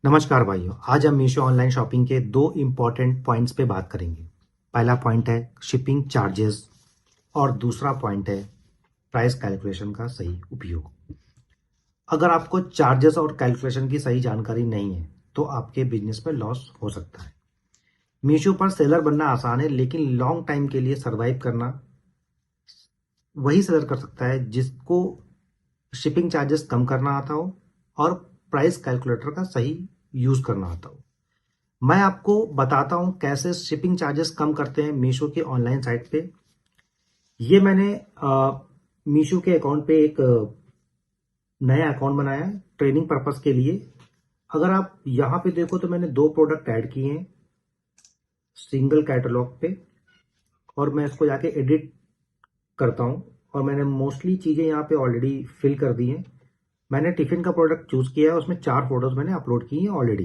नमस्कार भाइयों, आज हम मीशो ऑनलाइन शॉपिंग के दो इम्पॉर्टेंट पॉइंट्स पे बात करेंगे। पहला पॉइंट है शिपिंग चार्जेस और दूसरा पॉइंट है प्राइस कैलकुलेशन का सही उपयोग। अगर आपको चार्जेस और कैलकुलेशन की सही जानकारी नहीं है तो आपके बिजनेस में लॉस हो सकता है। मीशो पर सेलर बनना आसान है, लेकिन लॉन्ग टाइम के लिए सर्वाइव करना वही सेलर कर सकता है जिसको शिपिंग चार्जेस कम करना आता हो और प्राइस कैलकुलेटर का सही यूज करना आता हो। मैं आपको बताता हूं कैसे शिपिंग चार्जेस कम करते हैं मीशो के ऑनलाइन साइट पे। ये मैंने मीशो के अकाउंट पे एक नया अकाउंट बनाया है ट्रेनिंग पर्पस के लिए। अगर आप यहां पे देखो तो मैंने दो प्रोडक्ट ऐड किए हैं सिंगल कैटलॉग पे, और मैं इसको जाके एडिट करता हूं और मैंने मोस्टली चीजें यहाँ पे ऑलरेडी फिल कर दी हैं। मैंने टिफिन का प्रोडक्ट चूज किया है, उसमें 4 फोटोज मैंने अपलोड की हैं ऑलरेडी।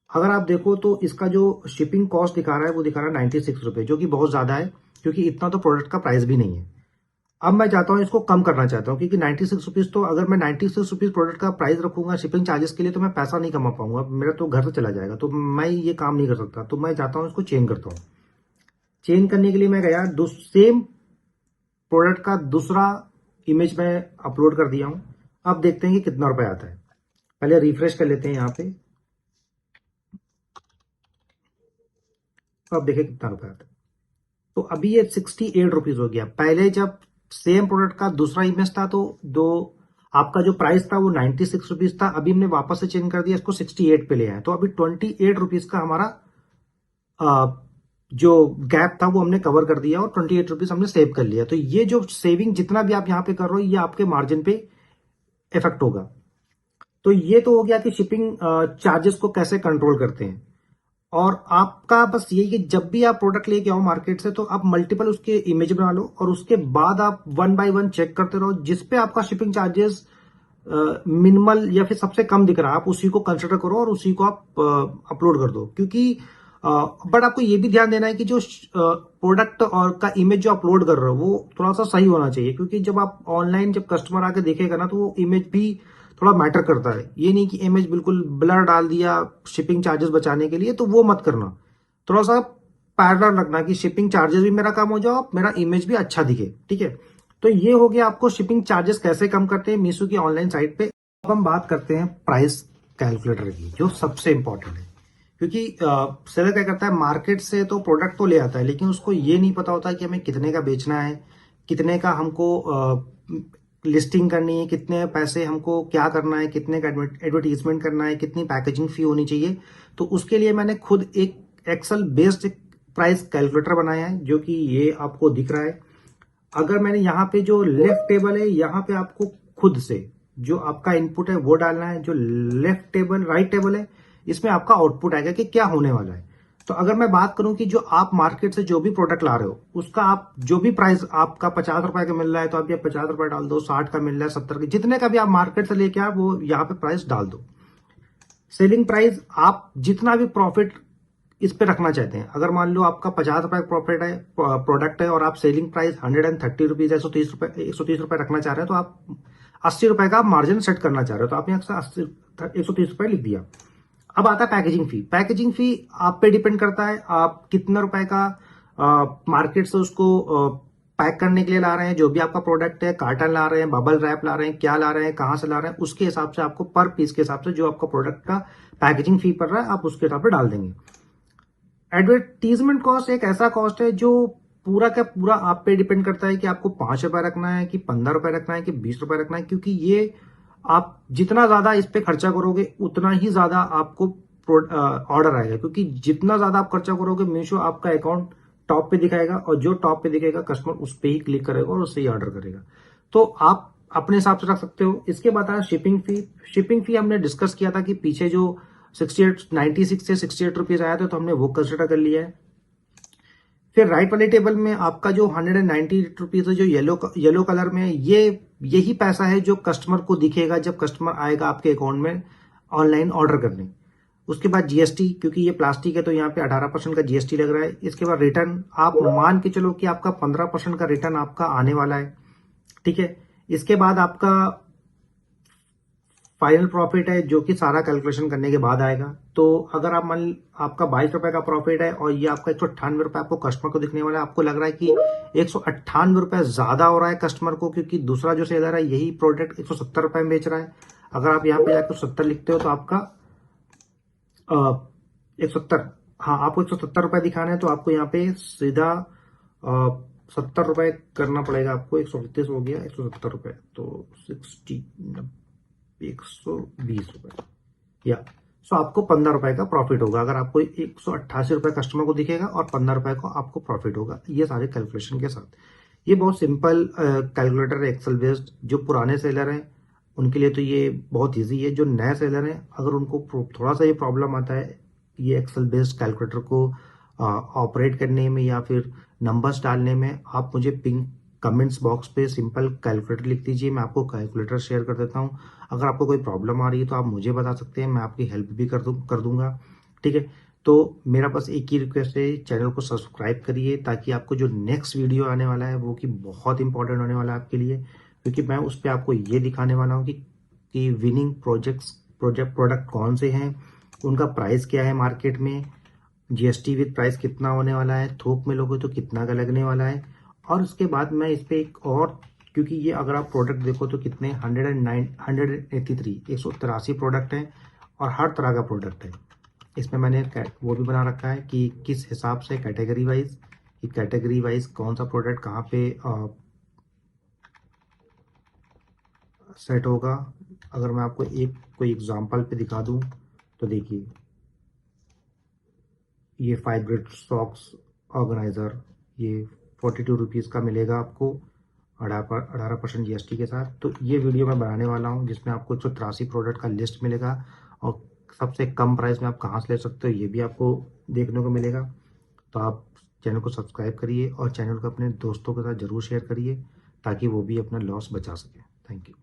अगर आप देखो तो इसका जो शिपिंग कॉस्ट दिखा रहा है वो दिखा रहा है 96 रुपये, जो कि बहुत ज्यादा है क्योंकि इतना तो प्रोडक्ट का प्राइस भी नहीं है। अब मैं चाहता हूं इसको कम करना चाहता हूं क्योंकि 96 रुपीज, तो अगर मैं 96 रुपीज प्रोडक्ट का प्राइस रखूंगा शिपिंग चार्जेस के लिए तो मैं पैसा नहीं कमा पाऊंगा, मेरा तो घर से चला जाएगा। तो मैं ये काम नहीं कर सकता, तो मैं चाहता हूं इसको चेंज करता हूं। चेंज करने के लिए मैं गया सेम प्रोडक्ट का दूसरा इमेज मैं अपलोड कर दिया हूं। अब देखते हैं कि कितना रुपए आता है। पहले रिफ्रेश कर लेते हैं यहाँ पे, तो अब देखिए कितना रुपए आता है। तो अभी ये 68 रुपीज हो गया। पहले जब सेम प्रोडक्ट का दूसरा इमेज था तो दो आपका जो प्राइस था वो 96 रुपीज था। अभी हमने वापस से चेंज कर दिया, इसको 68 पे ले आए, तो अभी 28 रुपीज का हमारा जो गैप था वो हमने कवर कर दिया और 28 रुपीज हमने सेव कर लिया। तो ये जो सेविंग जितना भी आप यहाँ पे कर रहे हो ये आपके मार्जिन पे इफेक्ट होगा। तो ये तो हो गया कि शिपिंग चार्जेस को कैसे कंट्रोल करते हैं। और आपका बस यही कि जब भी आप प्रोडक्ट लेके आओ मार्केट से तो आप मल्टीपल उसके इमेज बना लो और उसके बाद आप वन बाय वन चेक करते रहो। जिसपे आपका शिपिंग चार्जेस मिनिमल या फिर सबसे कम दिख रहा है आप उसी को कंसिडर करो और उसी को आप अपलोड कर दो। क्योंकि बट आपको ये भी ध्यान देना है कि जो प्रोडक्ट और का इमेज जो अपलोड कर रहे हो वो थोड़ा सा सही होना चाहिए, क्योंकि जब आप ऑनलाइन जब कस्टमर आके देखेगा ना तो वो इमेज भी थोड़ा मैटर करता है। ये नहीं कि इमेज बिल्कुल ब्लर डाल दिया शिपिंग चार्जेस बचाने के लिए, तो वो मत करना। थोड़ा सा पैरेलल रखना कि शिपिंग चार्जेस भी मेरा कम हो जाओ, मेरा इमेज भी अच्छा दिखे। ठीक है, तो ये हो गया आपको शिपिंग चार्जेस कैसे कम करते हैं मीशो की ऑनलाइन साइट पे। अब हम बात करते हैं प्राइस कैलकुलेटर की, जो सबसे इंपॉर्टेंट है। क्योंकि सेलर क्या करता है, मार्केट से तो प्रोडक्ट तो ले आता है लेकिन उसको ये नहीं पता होता कि हमें कितने का बेचना है, कितने का हमको लिस्टिंग करनी है, कितने पैसे हमको क्या करना है, कितने का एडवर्टीजमेंट करना है, कितनी पैकेजिंग फी होनी चाहिए। तो उसके लिए मैंने खुद एक एक्सेल बेस्ड प्राइस कैलकुलेटर बनाया है, जो कि ये आपको दिख रहा है। अगर मैंने यहाँ पे जो लेफ्ट टेबल है यहाँ पे आपको खुद से जो आपका इनपुट है वो डालना है, जो लेफ्ट टेबल राइट टेबल है इसमें आपका आउटपुट आएगा कि क्या होने वाला है। तो अगर मैं बात करूं कि जो आप मार्केट से जो भी प्रोडक्ट ला रहे हो उसका आप जो भी प्राइस आपका 50 रुपए का मिल रहा है तो आप ये 50 रुपए डाल दो, 60 का मिल रहा है, 70 का, जितने का भी आप मार्केट से लेके आए वो यहाँ पे प्राइस डाल दो। सेलिंग प्राइस आप जितना भी प्रॉफिट इस पे रखना चाहते हैं, अगर मान लो आपका 50 रुपए प्रॉफिट है प्रोडक्ट है और आप सेलिंग प्राइस 130 रुपीज 130 रुपए रखना चाह रहे हैं, तो आप 80 रुपए का मार्जिन सेट करना चाह रहे हो तो आप यहाँ से 130 रुपए लिख दिया। अब आता है पैकेजिंग फी। पैकेजिंग फी आप पे डिपेंड करता है आप कितना रुपए का मार्केट से उसको पैक करने के लिए ला रहे हैं। जो भी आपका प्रोडक्ट है, कार्टन ला रहे हैं, बबल रैप ला रहे हैं, क्या ला रहे हैं, कहां से ला रहे हैं, उसके हिसाब से आपको पर पीस के हिसाब से जो आपका प्रोडक्ट का पैकेजिंग फी पड़ रहा है आप उसके हिसाब से डाल देंगे। एडवर्टीजमेंट कॉस्ट एक ऐसा कॉस्ट है जो पूरा का पूरा आप पे डिपेंड करता है कि आपको 5 रुपए रखना है कि 15 रुपए रखना है कि 20 रुपए रखना है, क्योंकि ये आप जितना ज्यादा इस पे खर्चा करोगे उतना ही ज्यादा आपको ऑर्डर आएगा। क्योंकि जितना ज्यादा आप खर्चा करोगे मीशो आपका अकाउंट टॉप पे दिखाएगा और जो टॉप पे दिखेगा कस्टमर उस पर ही क्लिक करेगा और उससे ही ऑर्डर करेगा। तो आप अपने हिसाब से रख सकते हो। इसके बाद आया शिपिंग फी। शिपिंग फी हमने डिस्कस किया था कि पीछे जो 96 से 68 रुपीज आया था तो हमने वो कंसिडर कर लिया है। फिर राइट वाले टेबल में आपका जो 190 रुपीज है जो येलो कलर में, ये यही पैसा है जो कस्टमर को दिखेगा जब कस्टमर आएगा आपके अकाउंट में ऑनलाइन ऑर्डर करने। उसके बाद जीएसटी, क्योंकि ये प्लास्टिक है तो यहाँ पे 18% का जीएसटी लग रहा है। इसके बाद रिटर्न, आप मान के चलो कि आपका 15% का रिटर्न आपका आने वाला है। ठीक है, इसके बाद आपका फाइनल प्रॉफिट है जो कि सारा कैलकुलेशन करने के बाद आएगा। तो अगर आप मान आपका 22 रुपए का प्रॉफिट है और ये आपका 198 रुपए आपको कस्टमर को दिखने वाला है, आपको लग रहा है कि 198 रुपए ज्यादा हो रहा है कस्टमर को, क्योंकि दूसरा जो सेलर है यही प्रोडक्ट 170 रुपए में बेच रहा है। अगर आप यहाँ पे जाकर 70 लिखते हो तो आपका 170, हाँ आपको 170 रुपए दिखाना है तो आपको यहाँ पे सीधा 70 रुपए करना पड़ेगा आपको। 138 हो गया, 170 रुपए तो 120 रुपए या सो आपको 15 रुपए का प्रॉफिट होगा। अगर आपको 188 रुपए कस्टमर को दिखेगा और 15 रुपए को आपको प्रॉफिट होगा, ये सारे कैलकुलेशन के साथ। ये बहुत सिंपल कैलकुलेटर है, एक्सेल बेस्ड। जो पुराने सेलर हैं उनके लिए तो ये बहुत इजी है। जो नए सेलर हैं अगर उनको थोड़ा सा ये प्रॉब्लम आता है ये एक्सेल बेस्ड कैलकुलेटर को ऑपरेट करने में या फिर नंबर्स डालने में, आप मुझे पिन कमेंट्स बॉक्स पे सिंपल कैलकुलेटर लिख दीजिए, मैं आपको कैलकुलेटर शेयर कर देता हूँ। अगर आपको कोई प्रॉब्लम आ रही है तो आप मुझे बता सकते हैं, मैं आपकी हेल्प भी कर दूंगा। ठीक है, तो मेरा बस एक ही रिक्वेस्ट है, चैनल को सब्सक्राइब करिए ताकि आपको जो नेक्स्ट वीडियो आने वाला है वो कि बहुत इंपॉर्टेंट होने वाला है आपके लिए, क्योंकि मैं उस पर आपको ये दिखाने वाला हूँ कि विनिंग प्रोडक्ट कौन से हैं, उनका प्राइस क्या है मार्केट में, जीएसटी विद प्राइस कितना होने वाला है, थोक में लोगे तो कितना का लगने वाला है। और उसके बाद मैं इस पे एक और, क्योंकि ये अगर आप प्रोडक्ट देखो तो कितने 183 प्रोडक्ट हैं और हर तरह का प्रोडक्ट है। इसमें मैंने वो भी बना रखा है कि किस हिसाब से कैटेगरी वाइज कौन सा प्रोडक्ट कहाँ पे सेट होगा। अगर मैं आपको कोई एग्जांपल पे दिखा दूं तो देखिए, ये फाइब्रेट सॉक्स ऑर्गेनाइजर, ये 42 रुपीज़ का मिलेगा आपको 18% जीएसटी के साथ। तो ये वीडियो मैं बनाने वाला हूँ जिसमें आपको 183 प्रोडक्ट का लिस्ट मिलेगा और सबसे कम प्राइस में आप कहाँ से ले सकते हो ये भी आपको देखने को मिलेगा। तो आप चैनल को सब्सक्राइब करिए और चैनल को अपने दोस्तों के साथ जरूर शेयर करिए ताकि वो भी अपना लॉस बचा सके। Thank you.